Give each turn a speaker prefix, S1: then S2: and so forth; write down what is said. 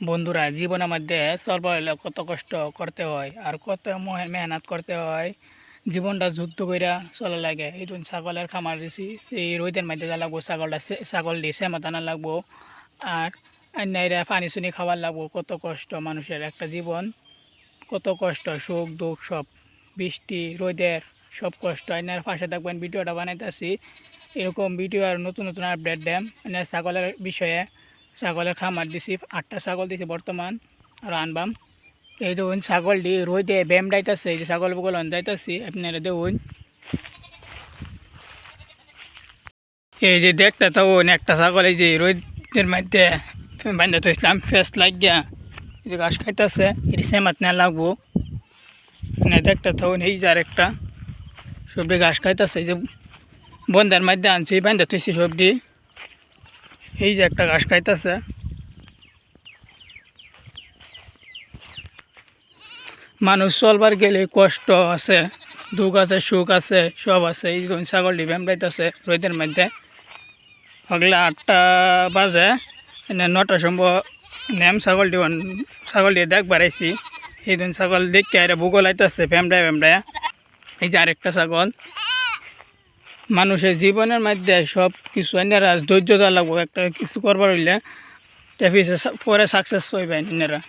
S1: বন্ধুরা, জীবনের মধ্যে চলবার হলে কত কষ্ট করতে হয় আর কত মেহনত করতে হয়। জীবনটা যুদ্ধ কইরা চলা লাগে। এই ছাগলের খামার দিছি, এই রোদের মধ্যে যা লাগবো ছাগল দিয়ে সেমাত আনা লাগবো। আর অন্যায়রা পানি শুনি খাবার লাগবো। কত কষ্ট মানুষের একটা জীবন, কত কষ্ট, সুখ দুঃখ সব, বৃষ্টি রোদের সব কষ্ট। অন্যার পাশে থাকবেন, ভিডিওটা বানাইতেছি। এরকম ভিডিও আর নতুন নতুন আপডেট দেন ছাগলের বিষয়ে। ছাগলের খামার দিছি, 8টা ছাগল দিছি বর্তমান, আর আনবাম। এই দেখুন ছাগলটি রোদে ব্যায়াম যাইতেছে। এই যে ছাগল বগল যাইতেছি, আপনারা দেখুন। এই যে দেখতে তখন একটা ছাগল এই যে রোদের মধ্যে বান্ধা তো ইসলাম ফেস লাগিয়া এই যে ঘাস খাইতেছে। এটি সেমাত না লাগবো না, দেখতে তখন এই যে আরেকটা সবজি ঘাস খাইতেছে। এই যে বন্ধার মধ্যে আনছি, বান্ধা থইছি সবজি। এই যে একটা ঘাস খাইতেছে। মানুষ চলবার গেলে কষ্ট আছে, দুঃখ আছে, সুখ আছে, সব আছে। এই ছাগলটি ব্যামড়াইতেছে রোদের মধ্যে। সকালে 8টা বাজে, 9টার সময় নেম ছাগলটি দেখ বাড়াইছি। এই ছাগল দেখতে আরে ভূগোল আইতেছে ব্যামড়ায়। এই যে আরেকটা ছাগল। মানুষের জীবনের মধ্যে সব কিছু এনারা ধৈর্য লাগবো। একটা কিছু করবার হইলে পরে সাকসেস পাইবেন এনারা।